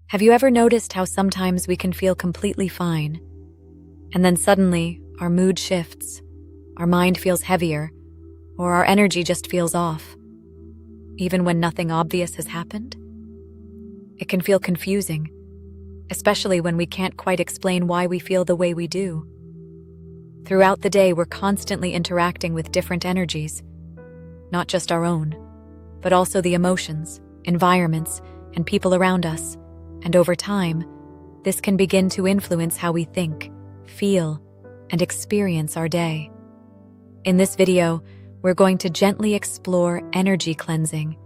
Have you ever noticed how sometimes we can feel completely fine, and then suddenly our mood shifts, our mind feels heavier, or our energy just feels off, even when nothing obvious has happened? It can feel confusing, especially when we can't quite explain why we feel the way we do. Throughout the day, we're constantly interacting with different energies, not just our own, but also the emotions, environments, and people around us. And over time, this can begin to influence how we think, feel, and experience our day. In this video, we're going to gently explore energy cleansing,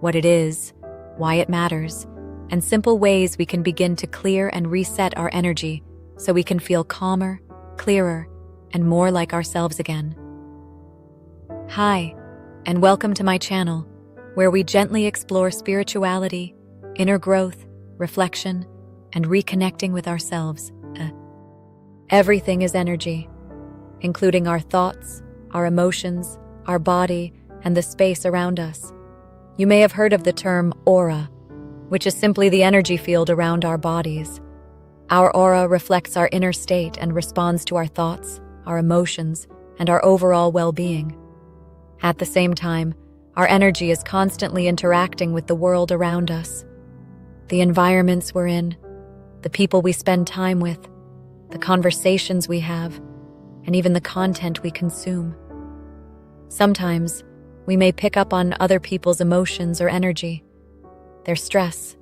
what it is, why it matters, and simple ways we can begin to clear and reset our energy so we can feel calmer, clearer, and more like ourselves again. Hi, and welcome to my channel, where we gently explore spirituality, inner growth, reflection, and reconnecting with ourselves. Everything is energy, including our thoughts, our emotions, our body, and the space around us. You may have heard of the term aura, which is simply the energy field around our bodies. Our aura reflects our inner state and responds to our thoughts, our emotions, and our overall well-being. At the same time, our energy is constantly interacting with the world around us. The environments we're in, the people we spend time with, the conversations we have, and even the content we consume. Sometimes, we may pick up on other people's emotions or energy, their stress,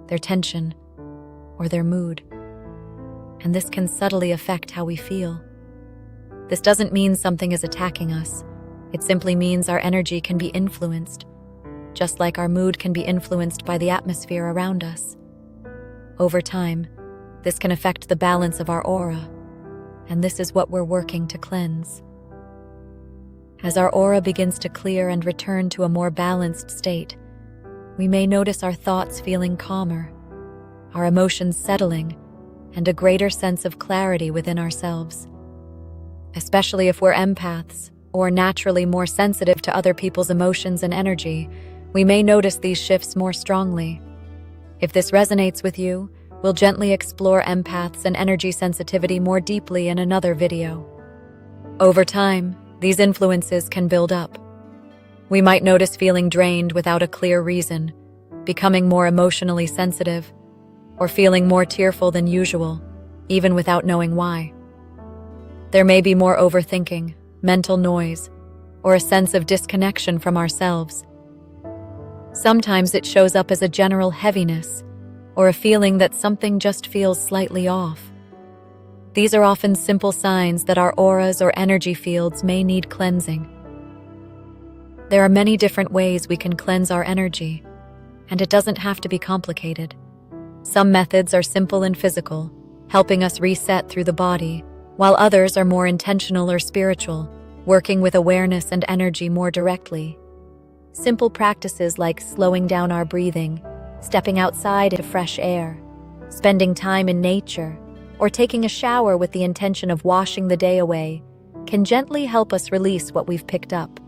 their tension, or their mood. And this can subtly affect how we feel. This doesn't mean something is attacking us. It simply means our energy can be influenced, just like our mood can be influenced by the atmosphere around us. Over time, this can affect the balance of our aura, and this is what we're working to cleanse. As our aura begins to clear and return to a more balanced state, we may notice our thoughts feeling calmer, our emotions settling, and a greater sense of clarity within ourselves. Especially if we're empaths, or naturally more sensitive to other people's emotions and energy, we may notice these shifts more strongly. If this resonates with you, we'll gently explore empaths and energy sensitivity more deeply in another video. Over time, these influences can build up. We might notice feeling drained without a clear reason, becoming more emotionally sensitive, or feeling more tearful than usual, even without knowing why. There may be more overthinking, mental noise, or a sense of disconnection from ourselves. Sometimes it shows up as a general heaviness, or a feeling that something just feels slightly off. These are often simple signs that our auras or energy fields may need cleansing. There are many different ways we can cleanse our energy, and it doesn't have to be complicated. Some methods are simple and physical, helping us reset through the body, while others are more intentional or spiritual, working with awareness and energy more directly. Simple practices like slowing down our breathing, stepping outside into fresh air, spending time in nature, or taking a shower with the intention of washing the day away can gently help us release what we've picked up.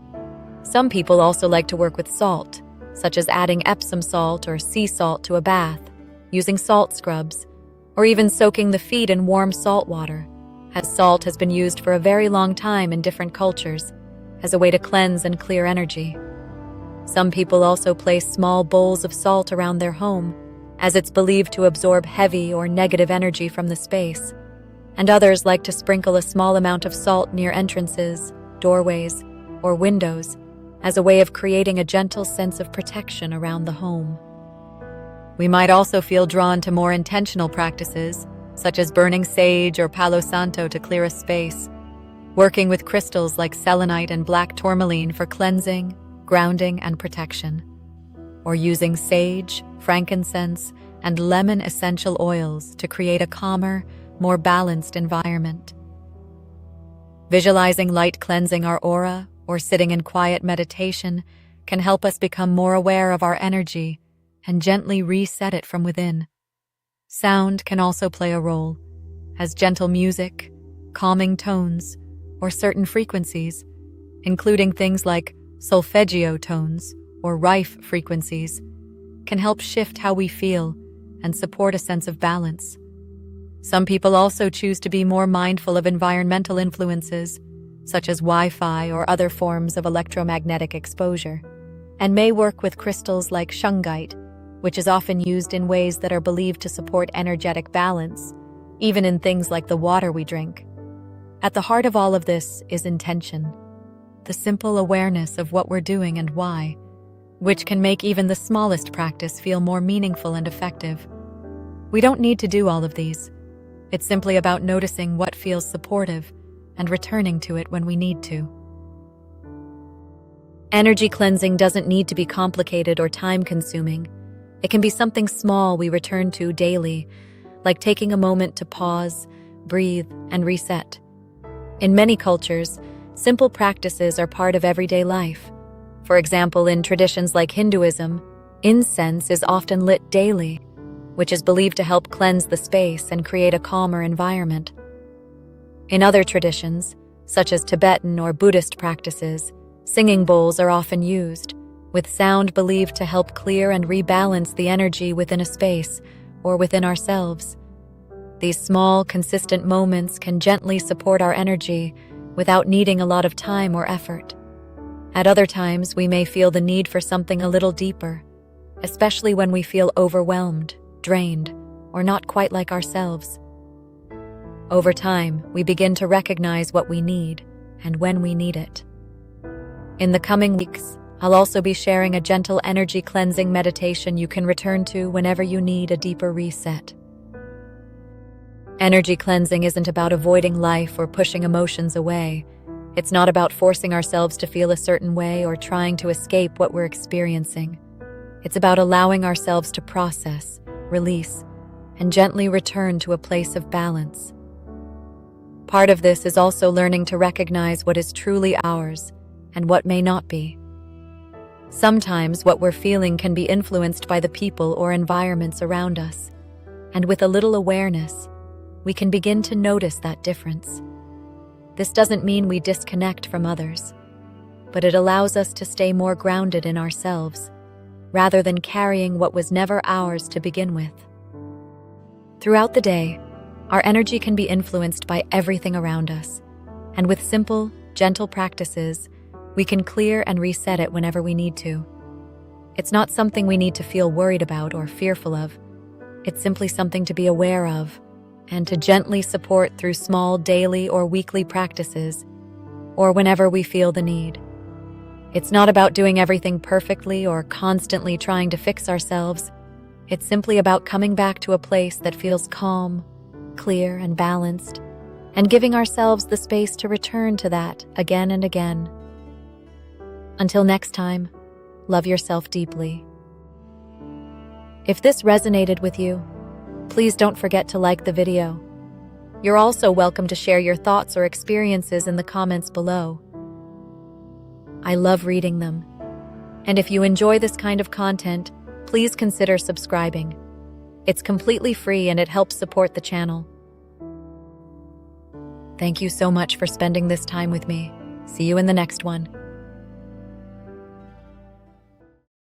Some people also like to work with salt, such as adding Epsom salt or sea salt to a bath, using salt scrubs, or even soaking the feet in warm salt water, as salt has been used for a very long time in different cultures as a way to cleanse and clear energy. Some people also place small bowls of salt around their home, as it's believed to absorb heavy or negative energy from the space, and others like to sprinkle a small amount of salt near entrances, doorways, or windows as a way of creating a gentle sense of protection around the home. We might also feel drawn to more intentional practices, such as burning sage or Palo Santo to clear a space, working with crystals like selenite and black tourmaline for cleansing, grounding, and protection, or using sage, frankincense, and lemon essential oils to create a calmer, more balanced environment. Visualizing light cleansing our aura or sitting in quiet meditation can help us become more aware of our energy and gently reset it from within. Sound can also play a role, as gentle music, calming tones, or certain frequencies, including things like solfeggio tones or rife frequencies, can help shift how we feel and support a sense of balance. Some people also choose to be more mindful of environmental influences, such as Wi-Fi or other forms of electromagnetic exposure, and may work with crystals like shungite, which is often used in ways that are believed to support energetic balance, even in things like the water we drink. At the heart of all of this is intention, the simple awareness of what we're doing and why, which can make even the smallest practice feel more meaningful and effective. We don't need to do all of these. It's simply about noticing what feels supportive and returning to it when we need to. Energy cleansing doesn't need to be complicated or time-consuming. It can be something small we return to daily, like taking a moment to pause, breathe, and reset. In many cultures, simple practices are part of everyday life. For example, in traditions like Hinduism, incense is often lit daily, which is believed to help cleanse the space and create a calmer environment. In other traditions, such as Tibetan or Buddhist practices, singing bowls are often used, with sound believed to help clear and rebalance the energy within a space or within ourselves. These small, consistent moments can gently support our energy without needing a lot of time or effort. At other times, we may feel the need for something a little deeper, especially when we feel overwhelmed, drained, or not quite like ourselves. Over time, we begin to recognize what we need and when we need it. In the coming weeks, I'll also be sharing a gentle energy cleansing meditation you can return to whenever you need a deeper reset. Energy cleansing isn't about avoiding life or pushing emotions away. It's not about forcing ourselves to feel a certain way or trying to escape what we're experiencing. It's about allowing ourselves to process, release, and gently return to a place of balance. Part of this is also learning to recognize what is truly ours and what may not be. Sometimes what we're feeling can be influenced by the people or environments around us, and with a little awareness, we can begin to notice that difference. This doesn't mean we disconnect from others, but it allows us to stay more grounded in ourselves, rather than carrying what was never ours to begin with. Throughout the day, our energy can be influenced by everything around us, and with simple, gentle practices, we can clear and reset it whenever we need to. It's not something we need to feel worried about or fearful of. It's simply something to be aware of and to gently support through small daily or weekly practices, or whenever we feel the need. It's not about doing everything perfectly or constantly trying to fix ourselves. It's simply about coming back to a place that feels calm, clear, and balanced, and giving ourselves the space to return to that again and again. Until next time, love yourself deeply. If this resonated with you, please don't forget to like the video. You're also welcome to share your thoughts or experiences in the comments below. I love reading them. And if you enjoy this kind of content, please consider subscribing. It's completely free and it helps support the channel. Thank you so much for spending this time with me. See you in the next one.